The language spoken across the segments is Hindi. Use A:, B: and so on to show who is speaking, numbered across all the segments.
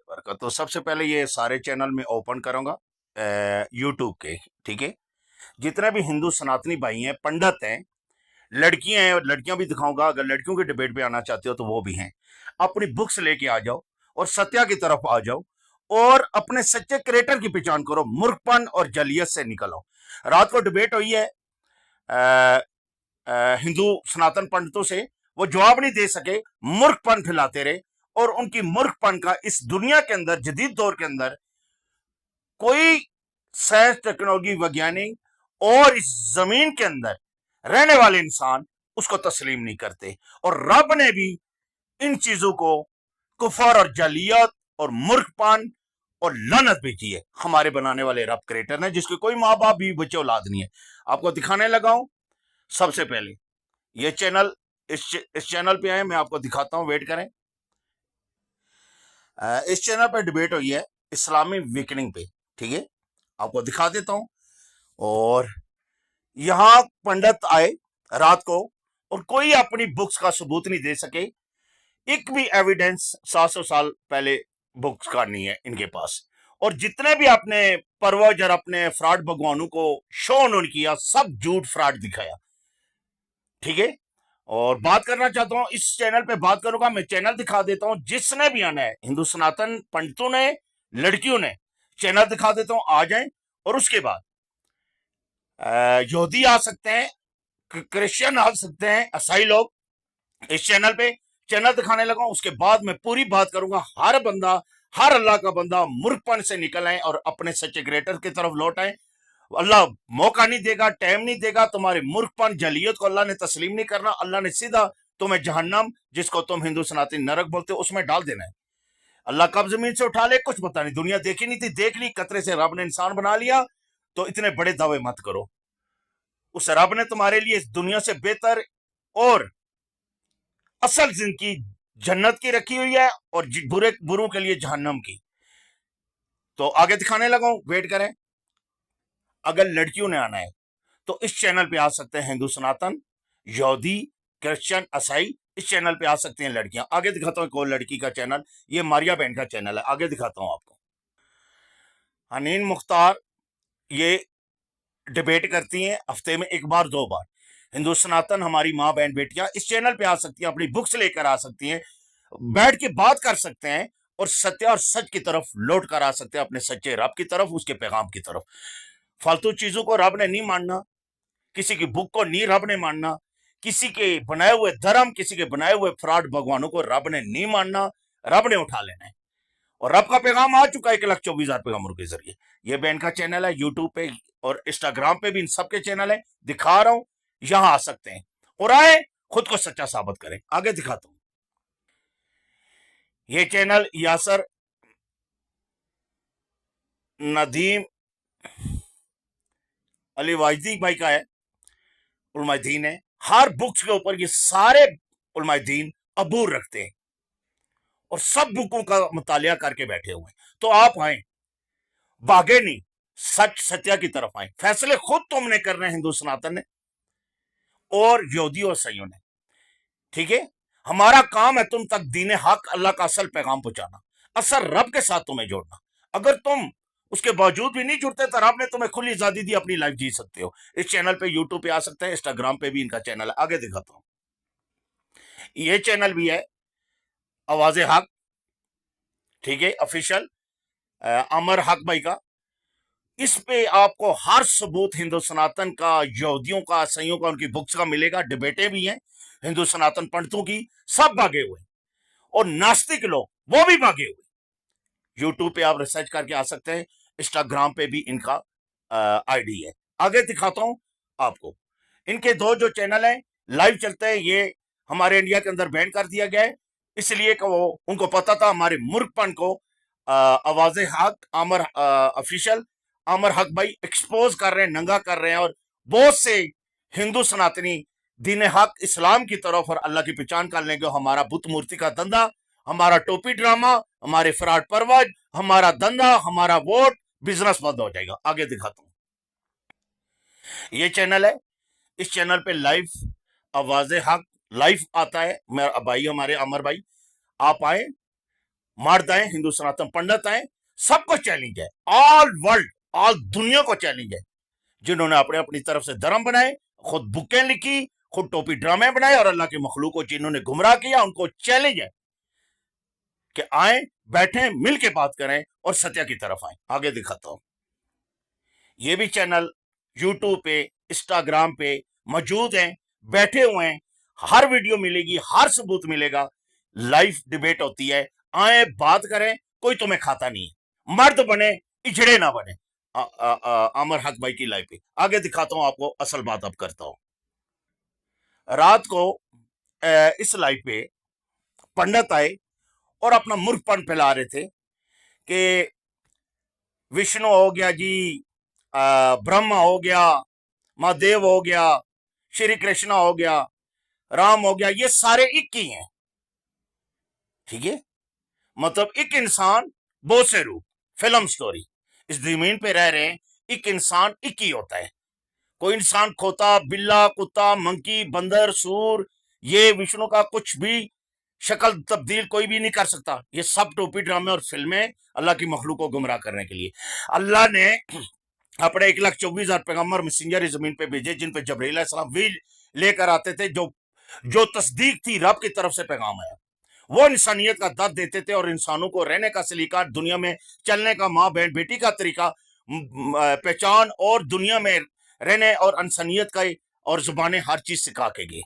A: वरकत। तो सबसे पहले ये सारे चैनल में ओपन करूंगा यूट्यूब के, ठीक है। जितने भी हिंदू सनातनी भाई हैं, पंडित हैं, लड़कियां हैं, और लड़कियां भी दिखाऊंगा। अगर लड़कियों के डिबेट पे आना चाहते हो तो वो भी हैं। अपनी बुक्स लेके आ जाओ और सत्या की तरफ आ जाओ और अपने सच्चे क्रिएटर की पहचान करो। मूर्खपन और जलियत से निकलो। रात को डिबेट हुई है हिंदू सनातन पंडितों से, वो जवाब नहीं दे सके, मूर्खपन फैलाते रहे। और उनकी मूर्खपन का इस दुनिया के अंदर, जदीद दौर के अंदर, कोई साइंस, टेक्नोलॉजी, वैज्ञानिक और इस जमीन के अंदर रहने वाले इंसान उसको तस्लीम नहीं करते। और रब ने भी इन चीजों को कुफर और जलियत और मूर्खपन और लानत भेजी है हमारे बनाने वाले रब क्रिएटर ने, जिसके कोई माँ बाप भी बच्चे औलाद नहीं है। आपको दिखाने लगा हूं। सबसे पहले ये चैनल, इस चैनल पे आए, मैं आपको दिखाता हूं, वेट करें। इस चैनल पे डिबेट हुई है इस्लामी वीकनिंग पे, ठीक है। आपको दिखा देता हूं। और यहां पंडित आए रात को और कोई अपनी बुक्स का सबूत नहीं दे सके। एक भी एविडेंस 700 साल पहले बुक्स का नहीं है इनके पास। और जितने भी अपने परवज और अपने फ्रॉड भगवानों को शो उन्होंने किया, सब झूठ फ्रॉड दिखाया, ठीक है। और बात करना चाहता हूं, इस चैनल पे बात करूंगा, मैं चैनल दिखा देता हूं। जिसने भी आना है, हिंदू सनातन पंडितों ने, लड़कियों ने, चैनल दिखा देता हूं, आ जाएं। और उसके बाद यहूदी आ सकते हैं, क्रिश्चियन आ सकते हैं, ईसाई लोग इस चैनल पे। चैनल दिखाने लगा, उसके बाद मैं पूरी बात करूंगा। हर बंदा, हर अल्लाह का बंदा मूर्खपन से निकल आए और अपने सच्चे क्रिएटर की तरफ लौट आए। अल्लाह मौका नहीं देगा, टाइम नहीं देगा। तुम्हारे मूर्खपन, जलियत को अल्लाह ने तस्लीम नहीं करना। अल्लाह ने सीधा तुम्हें जहन्नम, जिसको तुम हिंदू सनातनी नरक बोलते हो, उसमें डाल देना है। अल्लाह कब जमीन से उठा ले कुछ पता नहीं। दुनिया देखी नहीं थी, देख ली। कतरे से रब ने इंसान बना लिया। तो इतने बड़े दावे मत करो। उस रब ने तुम्हारे लिए इस दुनिया से बेहतर और असल जिंदगी जन्नत की रखी हुई है, और बुरे बुरों के लिए जहन्नम की। तो आगे दिखाने लगा हूं, वेट करें। अगर लड़कियों ने आना है तो इस चैनल पे आ सकते हैं हिंदू सनातन, यहूदी, क्रिश्चियन, ईसाई। इस चैनल पे आ सकती हैं लड़कियां। आगे दिखाता हूं एक और लड़की का चैनल, ये मारिया बहन का चैनल है। आगे दिखाता हूं आपको। हनीन मुख्तार ये डिबेट करती हैं हफ्ते में एक बार, 2 बार। हिंदू सनातन हमारी माँ बहन बेटियां इस चैनल पे आ सकती हैं, अपनी बुक्स लेकर आ सकती हैं, बैठ के बात कर सकते हैं और सत्य और सच की तरफ लौट कर आ सकते हैं, अपने सच्चे रब की तरफ, उसके पैगाम की तरफ। फालतू चीजों को रब ने नहीं मानना, किसी की बुक को नहीं रब ने मानना, किसी के बनाए हुए धर्म, किसी के बनाए हुए फ्रॉड भगवानों को रब ने नहीं मानना। रब ने उठा लेना है। और रब का पैगाम आ चुका है 1,24,000 पैगामों के जरिए। ये बहन का चैनल है यूट्यूब पे और इंस्टाग्राम पे भी, इन सबके चैनल है। दिखा रहा हूं, यहां आ सकते हैं और आए, खुद को सच्चा साबित करें। आगे दिखाता हूं। ये चैनल यासर नदीम अली वाजदी भाई का है, उलमादीन है। हर बुक्स के ऊपर ये सारे उलमादीन अबूर रखते हैं और सब बुकों का मुतालिया करके बैठे हुए हैं। तो आप आए, भागे नहीं, सच सत्या की तरफ आए। फैसले खुद तुमने करने हैं, हिंदू सनातन ने और यहूदी और सईयों ने, ठीक है। हमारा काम है तुम तक दीन हक, अल्लाह का असल पैगाम पहुंचाना, असल रब के साथ तुम्हें जोड़ना। अगर तुम उसके बावजूद भी नहीं जुड़ते तो रब ने तुम्हें खुली आजादी दी, अपनी लाइफ जी सकते हो। इस चैनल पे, यूट्यूब पे आ सकते हैं, इंस्टाग्राम पे भी इनका चैनल है। आगे दिखाता हूं। ये चैनल भी है आवाज हक, ठीक है, ऑफिशियल, अमर हक भाई का। इस पे आपको हर सबूत हिंदू सनातन का, यहूदियों का, ईसाइयों का, उनकी बुक्स का मिलेगा। डिबेटें भी हैं हिंदू सनातन पंडितों की, सब भागे हुए। और नास्तिक लोग वो भी भागे हुए। यूट्यूब पे आप रिसर्च करके आ सकते हैं, इंस्टाग्राम पे भी इनका आईडी है। आगे दिखाता हूं आपको। इनके दो जो चैनल हैं लाइव चलते हैं, ये हमारे इंडिया के अंदर बैन कर दिया गया है, इसलिए कि वो, उनको पता था हमारे मूर्खपन को आवाज हक, आमर ऑफिशियल, आमर हक भाई एक्सपोज कर रहे हैं, नंगा कर रहे हैं। और बहुत से हिंदू सनातनी दीन हक, इस्लाम की तरफ और अल्लाह की पहचान कर लेंगे। हमारा बुत मूर्ति का धंधा, हमारा टोपी ड्रामा, हमारे फ्रॉड परवज, हमारा धंधा, हमारा वोट, बिजनेस बंद हो जाएगा। आगे दिखाता हूं। ये चैनल है, इस चैनल पे लाइव आवाज हक लाइव आता है। मेरा भाई, हमारे अमर भाई, आप आए, मर्द आए, हिंदू सनातन पंडित आए, सबको चैलेंज है, ऑल वर्ल्ड, ऑल दुनिया को चैलेंज है, जिन्होंने अपने अपनी तरफ से धर्म बनाए, खुद बुकें लिखी, खुद टोपी ड्रामे बनाए और अल्लाह के मखलूक को जिन्होंने गुमराह किया, उनको चैलेंज है कि आए, बैठे, मिल के बात करें और सत्य की तरफ आए। आगे दिखाता हूं, ये भी चैनल यूट्यूब पे, इंस्टाग्राम पे मौजूद हैं, बैठे हुए हैं, हर वीडियो मिलेगी, हर सबूत मिलेगा, लाइव डिबेट होती है, आए बात करें, कोई तुम्हें खाता नहीं है, मर्द बने, इजड़े ना बने। अमर हक भाई की लाइव पे आगे दिखाता हूं आपको, असल बात अब करता हूं। रात को इस लाइव पे पंडित आए और अपना मूर्खपन फैला रहे थे कि विष्णु हो गया जी, ब्रह्मा हो गया, महादेव हो गया, श्री कृष्णा हो गया, राम हो गया, ये सारे एक ही हैं। ठीक है, मतलब एक इंसान बहुत से रूप, फिल्म स्टोरी, इस जमीन पे रह रहे हैं, एक इंसान एक ही होता है। कोई इंसान खोता, बिल्ला, कुत्ता, मंकी, बंदर, सूर, ये विष्णु का कुछ भी शक्ल तब्दील कोई भी नहीं कर सकता। ये सब टोपी ड्रामे और फिल्में अल्लाह की मखलूक को गुमराह करने के लिए। अल्लाह ने अपने 1,24,000 पैगंबर मैसेंजर इस जमीन पे भेजे, जिन पे जबरील अलैहिस्सलाम भी लेकर आते थे, जो तस्दीक थी, रब की तरफ से पैगाम आया। वो इंसानियत का दर्द देते थे और इंसानों को रहने का सलीका, दुनिया में चलने का, माँ बहन बेटी का तरीका, पहचान और दुनिया में रहने और इंसानियत का और जुबानें, हर चीज सिखा के गए।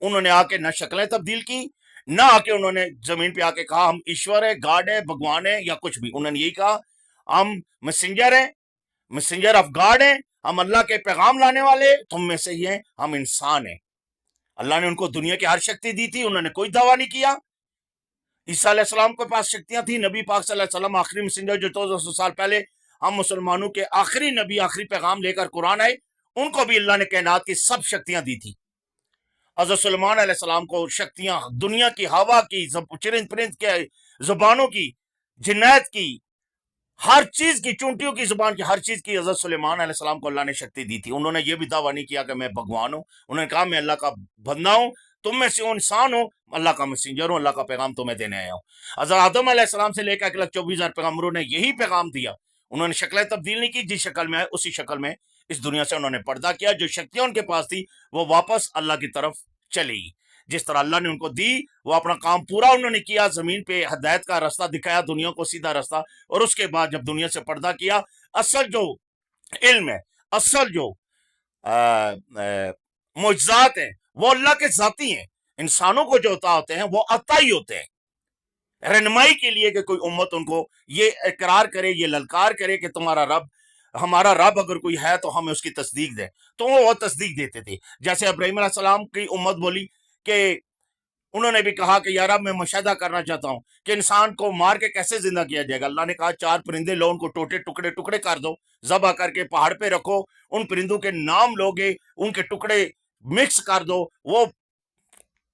A: उन्होंने आके न शक्लें तब्दील की, ना आके उन्होंने जमीन पे आके कहा हम ईश्वर है, गॉड है, भगवान है या कुछ भी। उन्होंने यही कहा हम मैसेंजर हैं, मैसेंजर ऑफ गॉड हैं, हम अल्लाह के पैगाम लाने वाले तुम में से ही हैं, हम इंसान हैं। अल्लाह ने उनको दुनिया की हर शक्ति दी थी, उन्होंने कोई दावा नहीं किया। ईसा अलैहिस्सलाम के पास शक्तियां थी, नबी पाक सल्लल्लाहु अलैहि वसल्लम आखिरी मैसेंजर जो 1400 साल पहले हम मुसलमानों के आखिरी नबी, आखिरी पैगाम लेकर कुरान आए, उनको भी अल्लाह ने कायनात की सब शक्तियां दी थी। हज़रत सुलेमान अलैहिस्सलाम को शक्तियां दुनिया की, हवा की, चिरिंद परिंद के जुबानों की, जिन्नात की, हर चीज की, चूंटियों की जुबान की, हर चीज की हज़रत सुलेमान अलैहिस्सलाम को अल्लाह ने शक्ति दी थी। उन्होंने ये भी दावा नहीं किया कि मैं भगवान हूं। उन्होंने कहा मैं अल्लाह का बंदा हूं, तुम में से इंसान हो, अल्लाह का मैसेंजर हूं, अल्लाह का पैगाम तुम्हें देने आया हूं। हज़रत आदम अलैहिस्सलाम से लेकर 1,24,000 पैगंबरों ने यही पैगाम दिया। उन्होंने शक्लें तब्दील नहीं की, जिस शक्ल में आए उसी शक्ल में इस दुनिया से उन्होंने पर्दा किया। जो शक्तियां उनके पास थी वो वापस अल्लाह की तरफ चली। जिस तरह अल्लाह ने उनको दी, वो अपना काम पूरा उन्होंने किया, जमीन पे हिदायत का रास्ता दिखाया, दुनिया को सीधा रास्ता। और उसके बाद जब दुनिया से पर्दा किया, असल जो इल्म है, असल जो मुजज़ात हैं, वो अल्लाह के ज़ाती हैं। इंसानों को जो अता होते हैं वो अताई होते हैं, रहनुमाई के लिए कि कोई उम्मत उनको ये इकरार करे, ये ललकार करे कि तुम्हारा रब, हमारा रब अगर कोई है तो हमें उसकी तस्दीक दे, तो वो तस्दीक देते थे। जैसे इब्राहीम अलैहिस्सलाम की उम्मत बोली कि उन्होंने भी कहा कि यार अब मैं मुशाहिदा करना चाहता हूं कि इंसान को मार के कैसे जिंदा किया जाएगा। अल्लाह ने कहा 4 परिंदे लो, उनको टोटे टुकड़े टुकड़े कर दो, जबा करके पहाड़ पे रखो, उन परिंदों के नाम लोगे, उनके टुकड़े मिक्स कर दो, वो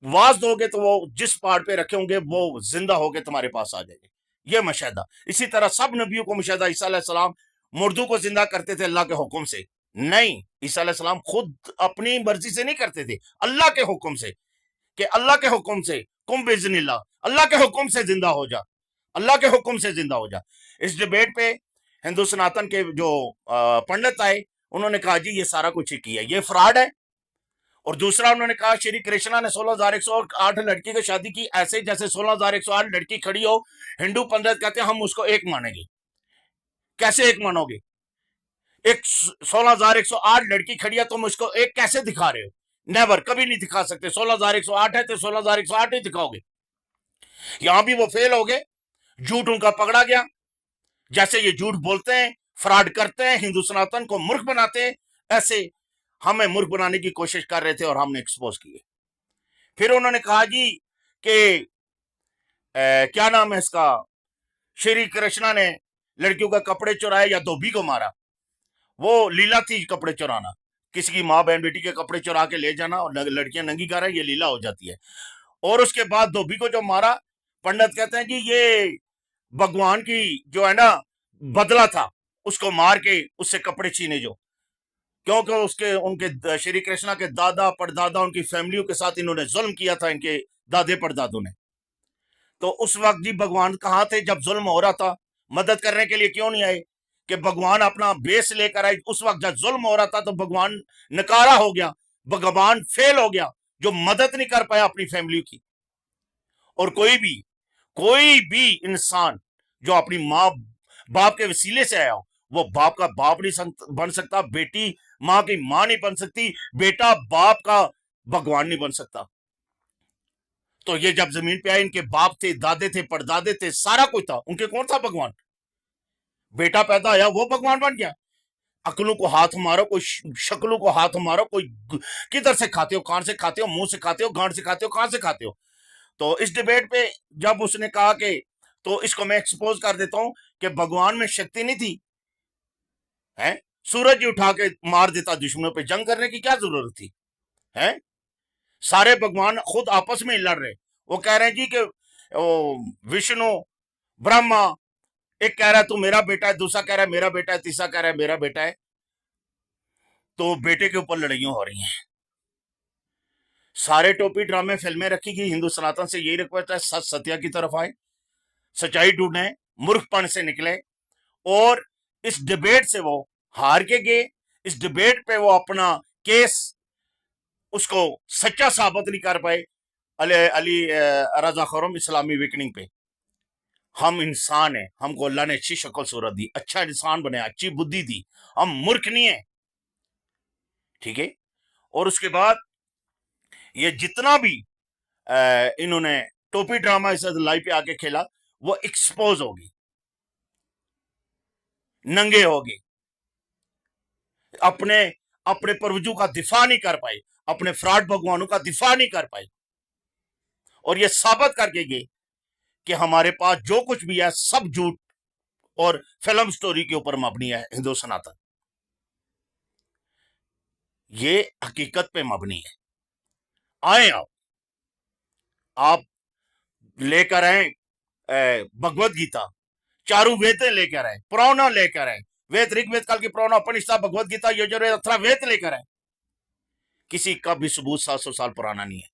A: वाज दोगे तो वो जिस पहाड़ पे रखे होंगे वो जिंदा होके तुम्हारे पास आ जाएंगे। ये मुशाहिदा। इसी तरह सब नबियों को मुशाहिदा। ईसा अलैहिस्सलाम मुर्दों को जिंदा करते थे अल्लाह के हुक्म से, नहीं, ईसा अलैहिस्सलाम खुद अपनी मर्जी से नहीं करते थे, अल्लाह के हुक्म से, कि अल्लाह के हुक्म से कुम बिज़निल्लाह, अल्लाह के हुक्म से जिंदा हो जा, अल्लाह के हुक्म से जिंदा हो जा। इस डिबेट पे हिंदू सनातन के जो पंडित आए, उन्होंने कहा जी ये सारा कुछ ही किया, ये फ्रॉड है। और दूसरा उन्होंने कहा श्री कृष्णा ने 16,108 लड़की की शादी की, ऐसे जैसे 16,108 लड़की खड़ी हो, हिंदू पंडित कहते हैं हम उसको एक मानेंगे। कैसे एक मानोगे? एक 16,108 लड़की खड़ी है, तुम उसको एक कैसे दिखा रहे हो? नेवर, कभी नहीं दिखा सकते। 16,108 है तो 16,108 ही दिखाओगे। यहां भी वो फेल हो गए, झूठ उनका पकड़ा गया। जैसे ये झूठ बोलते हैं, फ्रॉड करते हैं, हिंदू सनातन को मूर्ख बनाते हैं, ऐसे हमें मूर्ख बनाने की कोशिश कर रहे थे और हमने एक्सपोज किए। फिर उन्होंने कहा जी कि क्या नाम है इसका, श्री कृष्णा ने लड़कियों का कपड़े चुराए या धोबी को मारा। वो लीला थी कपड़े चुराना, किसी की माँ बहन बेटी के कपड़े चुरा के ले जाना और लड़कियां नंगी कर रहे, ये लीला हो जाती है। और उसके बाद धोबी को जो मारा, पंडित कहते हैं जी ये भगवान की जो है ना बदला था, उसको मार के उससे कपड़े छीने जो, क्योंकि उसके उनके श्री कृष्णा के दादा परदादा, उनकी फैमिलियों के साथ इन्होंने जुल्म किया था, इनके दादे परदादों ने। तो उस वक्त जी भगवान कहाँ थे जब जुल्म हो रहा था? मदद करने के लिए क्यों नहीं आए? कि भगवान अपना बेस लेकर आए। उस वक्त जब जुल्म हो रहा था तो भगवान नकारा हो गया, भगवान फेल हो गया, जो मदद नहीं कर पाया अपनी फैमिली की। और कोई भी इंसान जो अपनी माँ बाप के वसीले से आया हो, वो बाप का बाप नहीं बन सकता, बेटी माँ की माँ नहीं बन सकती, बेटा बाप का भगवान नहीं बन सकता। तो ये जब जमीन पे आए, इनके बाप थे, दादे थे, परदादे थे, सारा कुछ था, उनके कौन था भगवान? बेटा पैदा आया वो भगवान बन गया। अकलों को हाथ मारो, कोई शक्लों को हाथ मारो, कोई किधर से खाते हो, कान से खाते हो, मुंह से खाते हो, गांड से खाते हो, कहां से खाते हो? तो इस डिबेट पे जब उसने कहा कि, तो इसको मैं एक्सपोज कर देता हूं कि भगवान में शक्ति नहीं थी, है? सूरज उठा के मार देता, दुश्मनों पे जंग करने की क्या जरूरत थी, है? सारे भगवान खुद आपस में लड़ रहे। वो कह रहे हैं जी कि विष्णु, ब्रह्मा, एक कह रहा है तू मेरा बेटा है, दूसरा कह रहा है मेरा बेटा है, तीसरा कह रहा है मेरा बेटा है। तो बेटे के ऊपर लड़ाइयां हो रही हैं। सारे टोपी ड्रामे फिल्में रखी गई। हिंदू सनातन से यही रिक्वेस्ट है, सच सत्या की तरफ आए, सच्चाई ढूंढे, मूर्खपन से निकले। और इस डिबेट से वो हार के गए। इस डिबेट पे वो अपना केस उसको सच्चा साबित नहीं कर पाए। अली रजा खुर्रम इस्लामी वीकनिंग पे, हम इंसान हैं, हमको अल्लाह ने अच्छी शक्ल सूरत दी, अच्छा इंसान बनाया, अच्छी बुद्धि दी, हम मूर्ख नहीं है, ठीक है? और उसके बाद ये जितना भी इन्होंने टोपी ड्रामा इस लाइव पे आके खेला, वो एक्सपोज होगी, नंगे होगी, अपने अपने प्रभुजू का दिफा नहीं कर पाए, अपने फ्रॉड भगवानों का दिफा नहीं कर पाए। और ये साबित करके गए कि हमारे पास जो कुछ भी है सब झूठ और फिल्म स्टोरी के ऊपर मबनी है। हिंदू सनातन ये हकीकत पे मबनी है। आए आप लेकर आए भगवत गीता, चारू वेद लेकर आए, पुराना लेकर आए, वेद, ऋग्वेद काल की पुराना, उपनिषद, भगवत गीता, यजुर्वेद, अथर्व वेद लेकर आए। किसी का भी सबूत 700 साल पुराना नहीं है।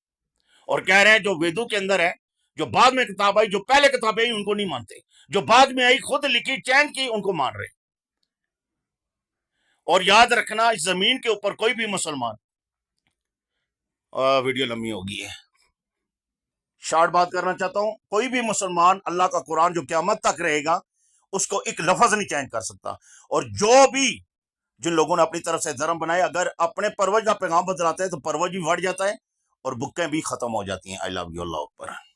A: और कह रहे हैं जो वेदों के अंदर है, जो बाद में किताब आई, जो पहले किताबें आई उनको नहीं मानते, जो बाद में आई खुद लिखी चैन की उनको मान रहे। और याद रखना, इस जमीन के ऊपर कोई भी मुसलमान, वीडियो लंबी होगी है, शॉर्ट बात करना चाहता हूं, कोई भी मुसलमान अल्लाह का कुरान जो क़यामत तक रहेगा उसको एक लफ्ज नहीं चेंज कर सकता। और जो भी जिन लोगों ने अपनी तरफ से धर्म बनाए, अगर अपने परवज का पैगाम बदलाते हैं तो परवज भी बढ़ जाता है और बुक्कें भी खत्म हो जाती हैं। I love you. Allah Akbar.